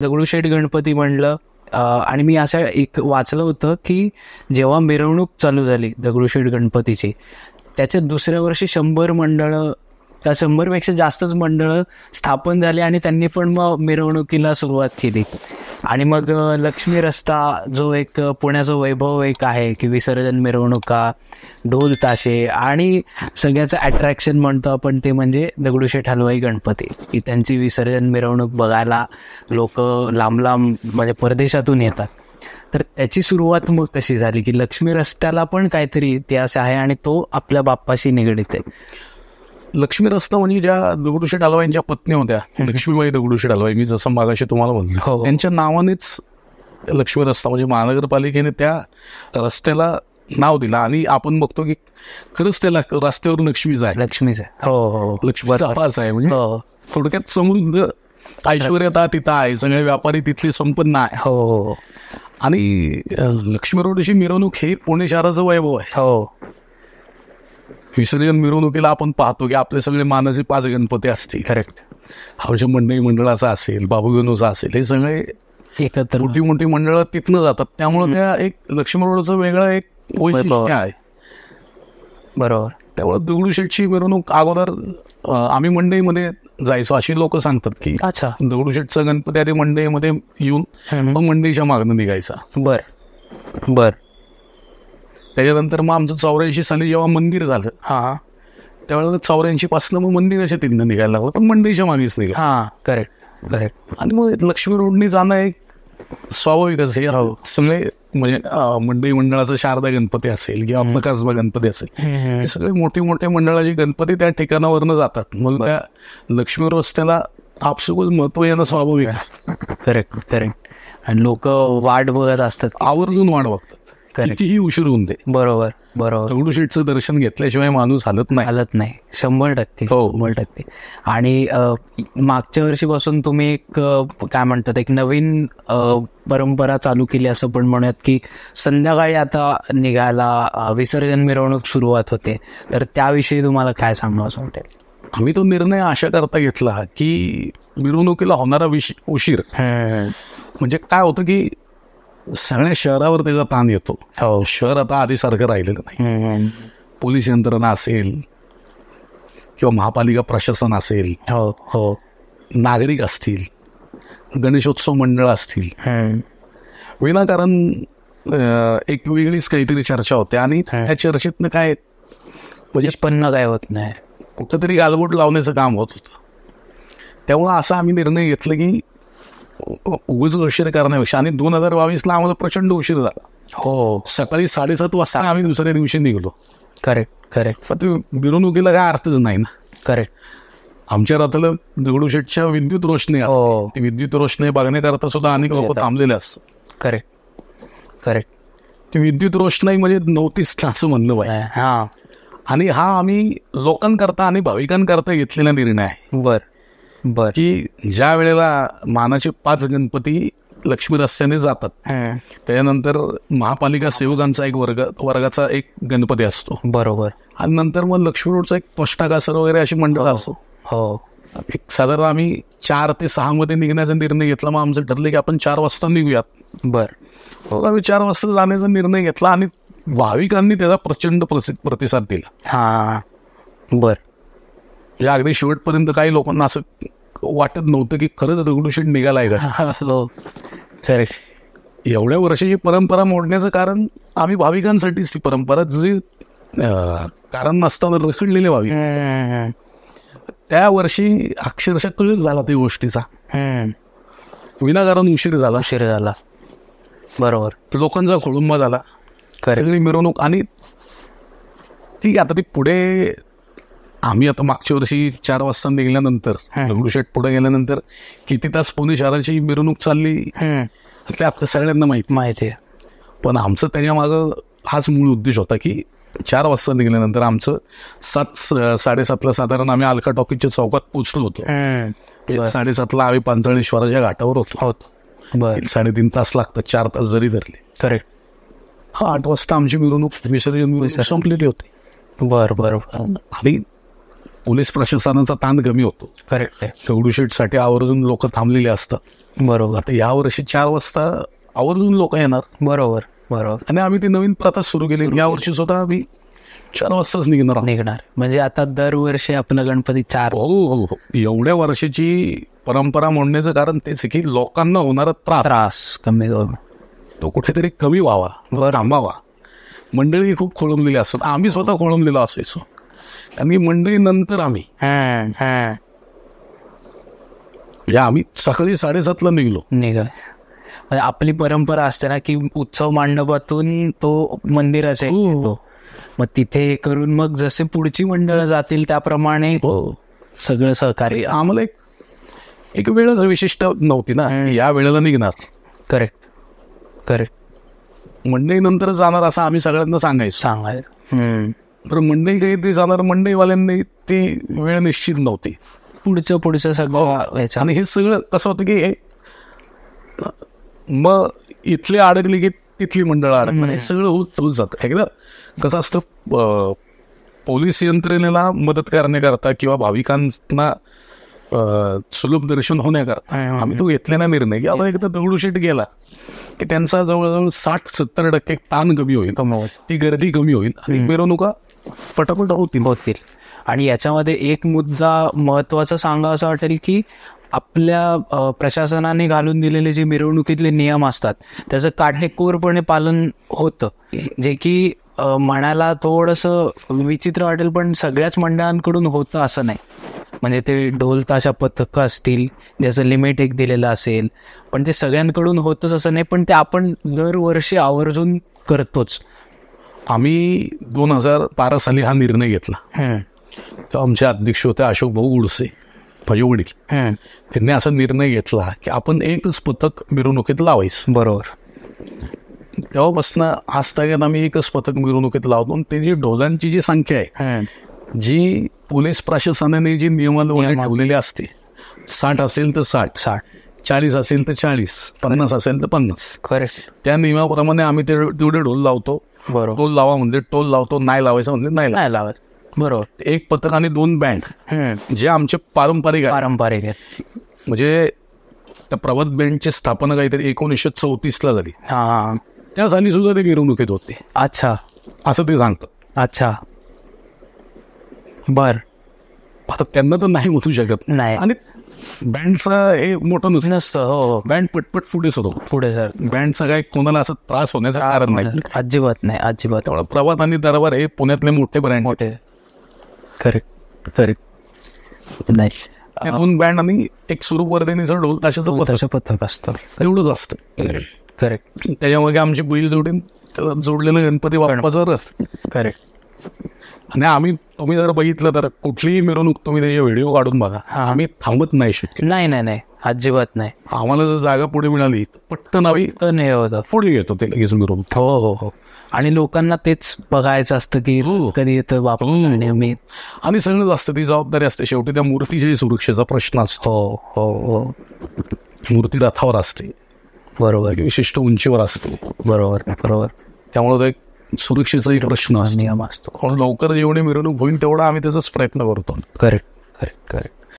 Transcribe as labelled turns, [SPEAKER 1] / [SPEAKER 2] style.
[SPEAKER 1] दगडूशेठ गणपती म्हणलं आणि मी असं एक वाचलं होतं की जेव्हा मिरवणूक चालू झाली दगडूशेठ गणपतीची, त्याच्या दुसऱ्या वर्षी 100 मंडळं, त्या 100पेक्षा जास्तच मंडळं स्थापन झाली आणि त्यांनी पण मग मिरवणुकीला सुरुवात केली. आणि मग लक्ष्मी रस्ता जो एक पुण्याचा वैभव एक आहे की विसर्जन मिरवणुका, ढोल ताशे आणि सगळ्याचं अट्रॅक्शन म्हणतो आपण ते म्हणजे दगडूशेठ हलवाई गणपती, की त्यांची विसर्जन मिरवणूक बघायला लोक लांब लांब म्हणजे परदेशातून येतात. तर त्याची सुरुवात मग कशी झाली की लक्ष्मी रस्त्याला पण काहीतरी इतिहास आहे आणि तो आपल्या बाप्पाशी निगडीत आहे.
[SPEAKER 2] लक्ष्मी रस्ता म्हणजे ज्या दगडूशेठ हलवाईंच्या पत्नी होत्या, लक्ष्मीबाई दगडूशेठ हलवाई, मी जसं मागाशी तुम्हाला म्हणलो, त्यांच्या नावानेच लक्ष्मी रस्ता म्हणजे महानगरपालिकेने त्या रस्त्याला नाव दिलं. आणि आपण बघतो की खरंच त्या रस्त्यावर लक्ष्मीच आहे.
[SPEAKER 1] लक्ष्मीच आहे. हो,
[SPEAKER 2] लक्ष्मीचा आवाज आहे. म्हणजे थोडक्यात समृद्ध ऐश्वर्यता तिथं आहे, सगळे व्यापारी तिथले संपन्न आहे.
[SPEAKER 1] हो.
[SPEAKER 2] आणि लक्ष्मी रोडची मिरवणूक हे पुणे शहराचं वैभव आहे.
[SPEAKER 1] हो.
[SPEAKER 2] विसर्जन मिरवणुकीला आपण पाहतो की आपले सगळे मानाचे 5 गणपती असतील.
[SPEAKER 1] करेक्ट.
[SPEAKER 2] आमच्या मंडळाचा असेल, बाबूगणूचा असेल, हे सगळे
[SPEAKER 1] एकत्र
[SPEAKER 2] मोठी मोठी मंडळं तिथनं जातात. त्यामुळे त्या एक लक्ष्मी रोडचं वेगळं एक वैशिष्ट्य आहे.
[SPEAKER 1] बरोबर.
[SPEAKER 2] त्यामुळे दगडूशेठची मिरवणूक अगोदर आम्ही मंडईमध्ये जायचो अशी लोक सांगतात की
[SPEAKER 1] अच्छा,
[SPEAKER 2] दगडूशेठचा गणपती आधी मंडईमध्ये येऊन मग मंडईच्या मागणं निघायचा.
[SPEAKER 1] बर बर.
[SPEAKER 2] त्याच्यानंतर मग आमचं 84 साली जेव्हा मंदिर झालं, त्यावेळेला 84 पासून मग मंदिराच्या तिथनं निघायला लागलं, पण मंडईच्या मागेच निघाल.
[SPEAKER 1] Correct correct.
[SPEAKER 2] आणि मग लक्ष्मी रोडनी जाणं एक स्वाभाविकच आहे. सगळे म्हणजे मंडई मंडळाचा शारदा गणपती असेल किंवा आपला कसबा गणपती असेल, हे सगळे मोठे मोठे मंडळाचे गणपती त्या ठिकाणावरनं जातात. मग त्या लक्ष्मी रस्त्याला आपसुकच महत्व येणं स्वाभाविक आहे.
[SPEAKER 1] Correct correct. आणि लोक वाट बघत असतात,
[SPEAKER 2] आवर्जून वाट बघतात, कितीही उशीर होऊन दे.
[SPEAKER 1] बरोबर बरोबर.
[SPEAKER 2] दगडूशेठचं दर्शन घेतल्याशिवाय माणूस हालत नाही.
[SPEAKER 1] 100%. 100%. आणि मागच्या वर्षीपासून तुम्ही एक काय म्हणतात एक नवीन परंपरा चालू केली असं पण म्हणूयात की संध्याकाळी आता निघायला विसर्जन मिरवणूक सुरुवात होते. तर त्याविषयी तुम्हाला काय सांगावं वाटेल?
[SPEAKER 2] आम्ही तो निर्णय अशा करता घेतला की मिरवणुकीला होणारा उशीर म्हणजे काय होतं की सगळ्या शहरावर त्याचा ताण येतो. शहर आता आधीसारखं राहिलेलं नाही. पोलीस यंत्रणा असेल किंवा महापालिका प्रशासन असेल, नागरिक असतील, गणेशोत्सव मंडळ असतील, विनाकारण एक वेगळीच काहीतरी चर्चा होते. आणि त्या चर्चेतनं काय म्हणजे
[SPEAKER 1] पण काय होत नाही,
[SPEAKER 2] कुठंतरी गालबोट लावण्याचं काम होत होतं. त्यामुळं असा आम्ही निर्णय घेतला की उगाच उशीर करण्यापेक्षा. आणि 2022ला आम्हाला प्रचंड उशीर झाला. सकाळी 7:30 वाजता आम्ही दुसऱ्या दिवशी निघलो.
[SPEAKER 1] Correct correct.
[SPEAKER 2] पण ते मिरवणुकीला काय अर्थच नाही ना.
[SPEAKER 1] करेक्ट.
[SPEAKER 2] आमच्या रात्राला दगडूशेठच्या विद्युत रोषणी असते, विद्युत रोषणी बघण्याकरता सुद्धा अनेक लोक थांबलेले असतात.
[SPEAKER 1] Correct correct.
[SPEAKER 2] ती विद्युत रोषणाई म्हणजे 39 असं म्हणलं पाहिजे. आणि हा आम्ही लोकांकरता आणि भाविकांकरता घेतलेला निर्णय आहे.
[SPEAKER 1] बर.
[SPEAKER 2] की ज्या वेळेला मानाचे 5 गणपती लक्ष्मी रस्त्याने जातात, त्याच्यानंतर महापालिका सेवकांचा एक वर्गाचा एक गणपती असतो.
[SPEAKER 1] बरोबर.
[SPEAKER 2] आणि नंतर मग लक्ष्मी रोडचा एक पष्टाकासर वगैरे अशी मंडळ असतो. एक साधारण आम्ही 4 ते 6 मध्ये निघण्याचा निर्णय घेतला. मग आमचं ठरलं की आपण 4 वाजता निघूयात.
[SPEAKER 1] बर.
[SPEAKER 2] आम्ही 4 वाजता जाण्याचा निर्णय घेतला आणि भाविकांनी त्याचा प्रचंड प्रतिसाद दिला.
[SPEAKER 1] बर.
[SPEAKER 2] या अगदी शेवटपर्यंत काही लोकांना असं वाटत नव्हतं की खरंच दगडूशेठ निघालाय का. एवढ्या वर्षाची परंपरा मोडण्याचं कारण आम्ही भाविकांसाठीच ती परंपरा, जी कारण नसताना रखडलेले भाविक, त्या वर्षी अक्षरशः कळत झाला त्या गोष्टीचा. विनाकारण उशीर झाला.
[SPEAKER 1] बरोबर.
[SPEAKER 2] लोकांचा खोळंबा झाला, सगळी मिरवणूक. आणि ठीक आहे, आता ती पुढे आम्ही आता मागच्या वर्षी 4 वाजता निघाल्यानंतर दगडूशेठ पुढे गेल्यानंतर किती तास पुणे शहराची मिरवणूक चालली ते आपल्या सगळ्यांना माहिती आहे. पण आमचं त्याच्या मागं हाच मूळ उद्देश होता की 4 वाजता निघाल्यानंतर आमचं 7-7:30ला साधारण आम्ही अलका टॉकीजच्या चौकात पोहोचलो होतो. 7:30ला आम्ही पांचाळेश्वराच्या घाटावर होतो. 3.5 तास लागतात, 4 तास जरी धरले.
[SPEAKER 1] करेक्ट.
[SPEAKER 2] 8 वाजता आमची मिरवणूक विसर्जन संपलेली होती.
[SPEAKER 1] बरं.
[SPEAKER 2] आणि पोलीस प्रशासनाचा ताण कमी होतो.
[SPEAKER 1] करेक्ट आहे.
[SPEAKER 2] दगडूशेठसाठी आवर्जून लोक थांबलेले असतात.
[SPEAKER 1] बरोबर.
[SPEAKER 2] आता यावर्षी 4 वाजता आवर्जून लोक येणार.
[SPEAKER 1] बरोबर बरोबर.
[SPEAKER 2] आणि आम्ही ती नवीन प्रथा सुरू केली. यावर्षी सुद्धा आम्ही 4 वाजताच निघणार.
[SPEAKER 1] म्हणजे आता दरवर्षी आपला गणपती 4.
[SPEAKER 2] हो. एवढ्या वर्षाची परंपरा म्हणण्याचं कारण तेच की लोकांना होणारा
[SPEAKER 1] त्रास कमी
[SPEAKER 2] तो कुठेतरी कमी व्हावा, थांबावा. मंडळी खूप खोळंबलेली असतात. आम्ही स्वतः खोळंबलेलो असायचो. आणि मंडळी नंतर आम्ही आम्ही सकाळी 7:30ला निघलो.
[SPEAKER 1] म्हणजे आपली परंपरा असते ना की उत्सव मंडपातून तो मंदिराचा येतो, मग तिथे करून मग जसे पुढची मंडळं जातील त्याप्रमाणे सगळं सहकार्य.
[SPEAKER 2] आम्हाला एक वेळच विशिष्ट नव्हती ना, या वेळेला निघणार.
[SPEAKER 1] करेक्ट.
[SPEAKER 2] मंडई नंतर जाणार असं आम्ही सगळ्यांना सांगायचं. तर मंडई काही ते जाणार, मंडईवाल्यांनी ती वेळ निश्चित नव्हती.
[SPEAKER 1] पुढचं सगळं.
[SPEAKER 2] आणि हे सगळं कसं होतं की मग इथले अडकले की तिथली मंडळं अडकणार, हे सगळं होत जातं. एकदा कसं असतं, पोलीस यंत्रणेला मदत करण्याकरता किंवा भाविकांना सुलभ दर्शन होण्याकरता आम्ही तो घेतलेला निर्णय की आता एकदा दगडूशेठ गेला की त्यांचा जवळजवळ 60-70% ताण कमी होईल, ती गर्दी कमी होईल आणि मिरवणुका पटापट होतील.
[SPEAKER 1] आणि याच्यामध्ये एक मुद्दा महत्वाचा सांगा असं वाटेल की आपल्या प्रशासनाने घालून दिलेले जे मिरवणुकीतले नियम असतात त्याचं काटेकोरपणे पालन होतं, जे की म्हणायला थोडंसं विचित्र वाटेल पण सगळ्याच मंडळांकडून होतं असं नाही. म्हणजे ते ढोल ताशा पथकं असतील ज्याचं लिमिट एक दिलेलं असेल, पण ते सगळ्यांकडून होतंच असं नाही, पण ते आपण दरवर्षी आवर्जून करतोच.
[SPEAKER 2] आम्ही 2012 साली हा निर्णय घेतला. तेव्हा आमचे अध्यक्ष होते अशोक भाऊ गुडसे, माझे वडील. त्यांनी असा निर्णय घेतला की आपण एकच पथक मिरवणुकीत लावायचं.
[SPEAKER 1] बरोबर.
[SPEAKER 2] तेव्हापासून आजतागायत आम्ही एकच पथक मिरवणुकीत लावतो. त्याची ढोलांची जी संख्या आहे, जी पोलीस प्रशासनाने जी नियमावली ठेवलेली असते, 60 असेल तर 60, 40 असेल तर 40, 50 असेल तर 50, त्या नियमाप्रमाणे आम्ही तेवढे ढोल लावतो. टोल लावा म्हणजे टोल लावतो, नाही लावायचं म्हणजे नाही लावत.
[SPEAKER 1] बरोबर.
[SPEAKER 2] एक पथक आणि 2 बँड जे आमचे पारंपरिक
[SPEAKER 1] आहेत.
[SPEAKER 2] म्हणजे त्या प्रभात बँडची स्थापना काहीतरी 1934ला झाली. त्या साली सुद्धा ते मिरवणुकीत होते.
[SPEAKER 1] अच्छा,
[SPEAKER 2] असं ते सांगतं.
[SPEAKER 1] अच्छा, बर.
[SPEAKER 2] आता त्यांना तर नाही म्हणू शकत
[SPEAKER 1] नाही.
[SPEAKER 2] आणि बँडचा हे मोठं नसतं.
[SPEAKER 1] हो,
[SPEAKER 2] बँड पटपट पुढे सर बँडचा काय कोणाला असं त्रास होण्याचं कारण नाही.
[SPEAKER 1] अजिबात नाही.
[SPEAKER 2] त्यामुळे प्रभात आणि दरबार हे पुण्यातले मोठे ब्रँड.
[SPEAKER 1] करेक्ट. नाही,
[SPEAKER 2] 2 बँड आणि एक सुरूवर्धनीचं ढोल ताशाचं
[SPEAKER 1] पथक असतं,
[SPEAKER 2] तेवढंच असतं.
[SPEAKER 1] करेक्ट.
[SPEAKER 2] त्याच्यामध्ये आमची बैल जोडून त्याला जोडलेलं गणपती बाप्पाचा रथ.
[SPEAKER 1] करेक्ट.
[SPEAKER 2] आणि तुम्ही जर बघितलं तर कुठलीही मिरवणूक तुम्ही त्याचे व्हिडिओ काढून बघा, आम्ही थांबत नाही शक्य.
[SPEAKER 1] नाही, अजिबात नाही.
[SPEAKER 2] आम्हाला जर जागा पुढे मिळाली पटकन आम्ही पुढे घेतो ते लगेच मिरवणूक.
[SPEAKER 1] हो. आणि लोकांना तेच बघायचं असतं की कधी येतं बापू.
[SPEAKER 2] आणि सगळं असतं, ती जबाबदारी असते. शेवटी त्या मूर्तीच्या सुरक्षेचा प्रश्न असतो.
[SPEAKER 1] हो.
[SPEAKER 2] मूर्ती रथावर असते.
[SPEAKER 1] बरोबर.
[SPEAKER 2] विशिष्ट उंचीवर असते.
[SPEAKER 1] बरोबर.
[SPEAKER 2] त्यामुळे तो एक सुरक्षेचा एक प्रश्न नियम असतो. लवकर जेवढी मिरवणूक होईल तेवढा आम्ही त्याचाच प्रयत्न करतो.
[SPEAKER 1] करेक्ट.